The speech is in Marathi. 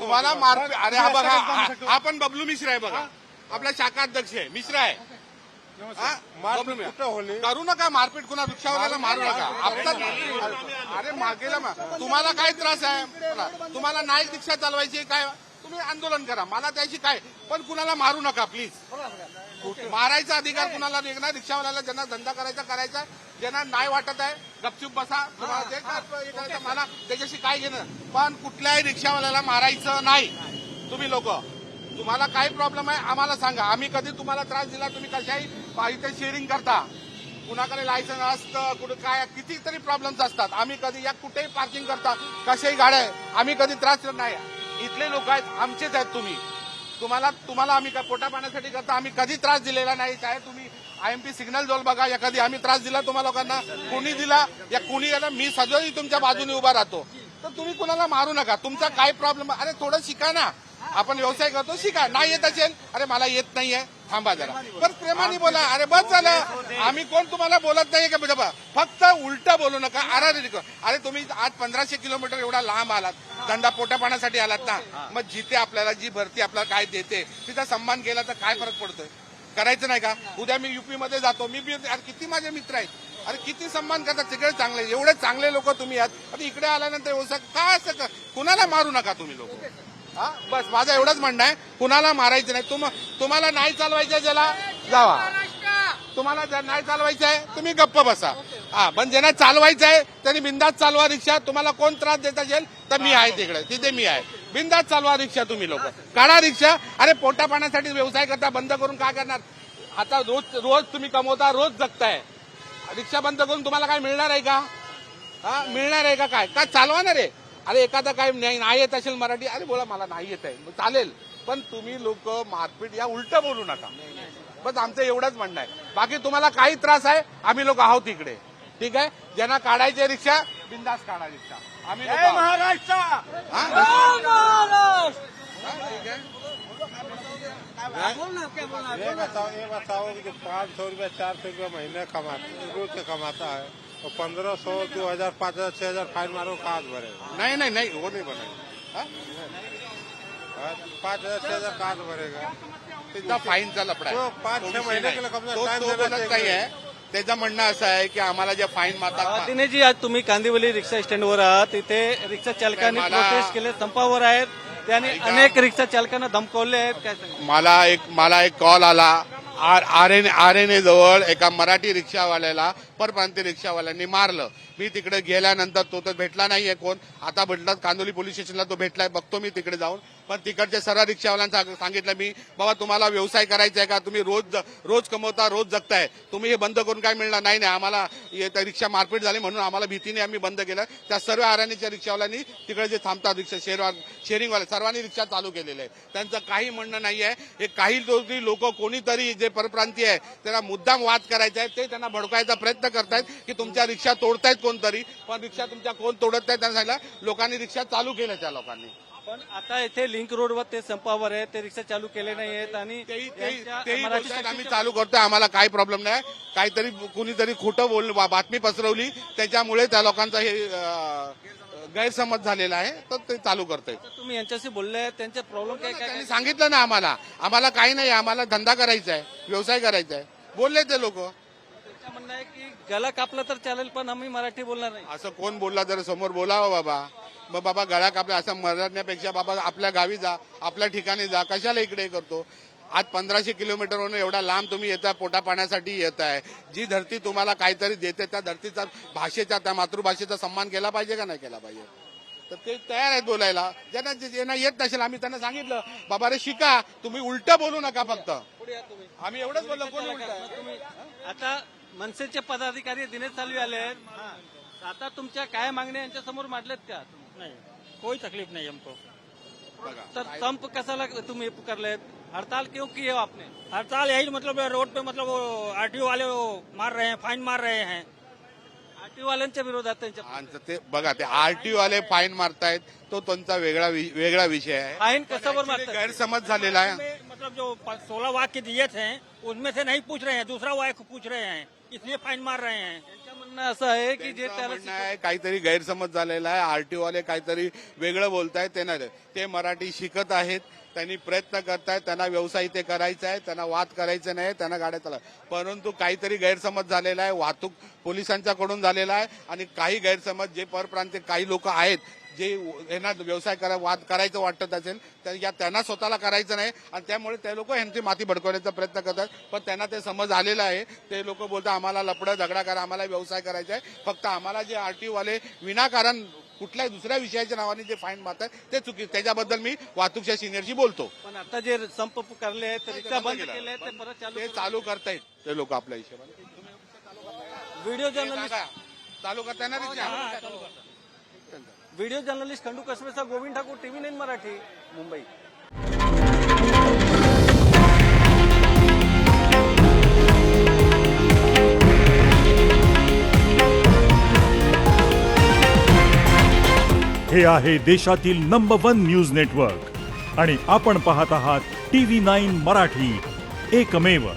तुम्हाला मार्ग अरे हा बघा हा पण बबलू मिश्रा आहे बघा आपला शाखा अध्यक्ष आहे मिश्रा आहे करू नका मारपीट कुणा रिक्षावाल्याला मारू नका अरे मागेला तुम्हाला काय त्रास आहे तुम्हाला नाही रिक्षा चालवायची काय तुम्ही आंदोलन करा मला त्याची काय पण कुणाला मारू नका प्लीज मारायचा अधिकार कुणाला निघणार रिक्षावाल्याला ज्यांना धंदा करायचा ज्यांना नाही वाटत आहे गपचूप बसा तुम्हाला जे काय करायचं मला त्याच्याशी काय घेणं पण कुठल्याही रिक्षावाल्याला मारायचं नाही तुम्ही लोक तुम्हाला काय प्रॉब्लेम आहे आम्हाला सांगा आम्ही कधी तुम्हाला त्रास दिला तुम्ही कशाही इथे शेअरिंग करता कुणाकडे लायसन्स असतं कुठे काय कितीतरी प्रॉब्लेम्स असतात आम्ही कधी या कुठेही पार्किंग करता कशाही गाड्या आम्ही कधी त्रास नाही इथले लोक आहेत आमचेच आहेत तुम्हाला आम्ही काय पोटा पाण्यासाठी करता आम्ही कधी त्रास दिलेला नाही चाहे तुम्ही IMP सिग्नल जोल बघा या कधी आम्ही त्रास दिला तुम्हाला लोकांना कुणी दिला या कुणी गेला मी सगळी तुमच्या बाजूने उभा राहतो तर तुम्ही कुणाला मारू नका तुमचा काय प्रॉब्लेम अरे थोडं शिका ना आपण व्यवसाय करतो शिका नाही येत असेल अरे मला येत नाहीये थांबा जरा पण प्रेमाने बोला अरे बस झालं आम्ही कोण तुम्हाला बोलत नाहीये का फक्त उलट बोलू नका अरे तुम्ही आज 1500 किलोमीटर एवढा लांब आलात धंदा पोटा पाण्यासाठी आलात ना मग जिथे आपल्याला जी भरती आपल्याला काय देते तिचा सन्मान केला तर काय फरक पडतोय करायचं नाही का उद्या मी UP मध्ये जातो मी किती माझे मित्र आहेत अरे किती सन्मान करतात सगळे चांगले एवढे चांगले लोक तुम्ही आहात आता इकडे आल्यानंतर व्यवसाय का असं कुणाला मारू नका तुम्ही लोक हा बस माझं एवढंच म्हणणं आहे कुणाला मारायचं नाही तुम्हाला नाही चालवायचं ज्याला जावा तुम्हाला नाही चालवायचं आहे तुम्ही गप्प बसा हा पण ज्यांना चालवायचं आहे त्यांनी बिंदास चालवा रिक्षा तुम्हाला कोण त्रास देत असेल तर मी आहे तिकडे तिथे मी आहे बिंदास चालवा रिक्षा तुम्ही लोक काढा रिक्षा अरे पोटा पाण्यासाठी व्यवसाय करता बंद करून काय करणार आता रोज तुम्ही कमवता रोज जगताय रिक्षा बंद करून तुम्हाला काय मिळणार आहे का हा मिळणार आहे का काय का चालवणार आहे अरे एखादा काय नाही येत असेल मराठी अरे बोला मला नाही येत आहे चालेल पण तुम्ही लोक मारपीट या उलट बोलू नका बस आमचं एवढंच म्हणणं आहे बाकी तुम्हाला काही त्रास आहे आम्ही लोक आहोत इकडे ठीक आहे ज्यांना काढायचे रिक्षा बिंदास काढा रिक्षा आम्ही महाराष्ट्र ठीक आहे ये बताओ कि 500 रुपया 400 रुपया महीने रोज से कमाता है और 1500 2000 5000 6000 फाइन मारो कहाँ भरेगा नहीं वो नहीं बनेगा 5000 6000 कहाँ भरेगा त्याचा फाईनचा लफडा तो आहे 5-6 महीने के लिए कम से तो बोलत नाही आहे त्याचं म्हणणं असं आहे की आम्हाला जे फाईन मारतात दिनेशजी आज तुम्ही कांदिवली रिक्षा स्टँडवर आहात तिथे रिक्षा चालकांनी प्रोटेस्ट केले संपावर आहेत त्यांनी अनेक रिक्षा चालकांना धमकावले आहेत काय सांगा मला एक कॉल आला RNA जवळ एका मराठी रिक्षावाल्याला परप्रांतीय रिक्षावाल्यांनी मारलं मी तिकडे गेल्यानंतर तो तर भेटला नाहीये कोण आता भेटला कांदिवली पोलीस स्टेशनला तो भेटलाय बघतो मी तिकडे जाऊन पण तिकडच्या सर्व रिक्षावाल्यांना सांगितलं मी बाबा तुम्हाला व्यवसाय करायचा आहे का तुम्ही रोज कमवता रोज जगताय तुम्ही हे बंद करून काय मिळणार नाही आम्हाला रिक्षा मारपीट झाली म्हणून आम्हाला भीतीने आम्ही बंद केलं त्या सर्व RNAच्या रिक्षावाल्यांनी तिकडे जे थांबतात रिक्षा शेअरिंगवाले सर्वांनी रिक्षा चालू केलेले आहे त्यांचं काही म्हणणं नाही आहे हे काही लोक कोणीतरी जे परप्रांतीय आहे त्यांना मुद्दाम वाद करायचा आहे ते त्यांना भडकायचा प्रयत्न करतायत की तुमच्या रिक्षा तोडतायत कोणतरी पण रिक्षा तुमच्या कोण तोडत नाही त्यांना सांगितलं लोकांनी रिक्षा चालू केल्या त्या लोकांनी पण आता इथे लिंक रोडवर ते संपावर आहे ते रिक्षा चालू केले नाही आहेत आणि आम्ही चालू करतोय आम्हाला काही प्रॉब्लेम नाही काहीतरी कुणीतरी खोटं बातमी पसरवली त्याच्यामुळे त्या लोकांचा हे गैरसमज झालेला आहे तर ते चालू करतोय तुम्ही यांच्याशी बोलले त्यांचे प्रॉब्लेम काय त्यांनी सांगितलं ना आम्हाला काही नाही आम्हाला धंदा करायचा आहे व्यवसाय करायचा आहे बोलले ते लोक त्यांचं म्हणणं आहे की गला कापला तर चालेल पण आम्ही मराठी बोलणार नाही असं कोण बोलला जर समोर बोलावं बाबा गळा कापला असं मरण्यापेक्षा बाबा आपल्या गावी जा आपल्या ठिकाणी जा कशाला इकडे करतो आज 1500 किलोमीटरवरून एवढा लांब तुम्ही येता पोटा पाण्यासाठी येत आहे जी धरती तुम्हाला काहीतरी देते त्या धरतीचा भाषेचा त्या मातृभाषेचा सन्मान केला पाहिजे का नाही केला पाहिजे तर ते तयार आहेत बोलायला ज्यांना येत नसेल आम्ही त्यांना सांगितलं बाबा रे शिका तुम्ही उलट बोलू नका फक्त आम्ही एवढंच बोललो कोण उलट आता मनसेचे पदाधिकारी दिनेश सालवी आले आता तुमच्या काय मागण्या यांच्या समोर मांडल्यात का नहीं कोई तकलीफ नहीं हमको तर संप कशाला तुम्ही पुकारलेत हड़ताल क्यों की है आपने हड़ताल यही मतलब रोड पे मतलब वो आरटीओ वाले वो मार रहे हैं फाइन मार रहे हैं आरटीओ वाल्यांच्या विरोधात त्यांच्या ते बघा ते RTO वाले फाईन मारतायत तो त्यांचा वेगळा विषय आहे फाइन कशावर मारतात गैरसमज झालेला आहे मतलब जो 16 वाक्य दिए थे उसमें से नहीं पूछ रहे हैं दूसरा वाक्य पूछ रहे हैं इसलिए फाइन मार रहे हैं त्यांच्या म्हणणं म्हणणं असं आहे की जे त्यांचं त्याला म्हणणं आहे काहीतरी गैरसमज झालेला आहे, आरटीओ वाले काहीतरी वेगळं बोलतायत. ते मराठी शिकत आहेत, त्यांनी प्रयत्न करतायत, त्यांना व्यवसाय इथे करायचा आहे, त्यांना वाद करायचा नाही, त्यांना गाड्या चालवा, परंतु काहीतरी गैरसमज झालेला आहे, वाहतूक पोलिसांच्याकडून झालेला आहे आणि काही गैरसमज जे परप्रांतीय काही लोक आहेत जे यांना व्यवसाय वाद करायचं वाटत असेल तर या त्यांना स्वतःला करायचं नाही आणि त्यामुळे ते लोक यांची माती भडकवण्याचा प्रयत्न करतात. पण त्यांना ते समज आलेलं आहे. ते लोक बोलतात आम्हाला लपडं झगडा करा, आम्हाला व्यवसाय करायचा आहे, फक्त आम्हाला जे आरटीओ वाले विनाकारण कुठल्याही दुसऱ्या विषयाच्या नावाने जे फाईन मारतात ते चुकीचं. त्याच्याबद्दल मी वाहतूकच्या सिनियरशी बोलतो. पण आता जे संप करले आहेत रिक्षा बंद केले आहेत ते परत ते चालू करतायत ते लोक आपल्या हिशोबाने. व्हिडिओ जर्नलिस्ट चालू करताय ना रिक्षा. व्हिडिओ जर्नलिस्ट खंडू कसबेचा गोविंद ठाकूर, TV9 मराठी, मुंबई. हे आहे देशातील नंबर 1 न्यूज नेटवर्क आणि आपण पाहत आहात TV9 मराठी, एकमेव.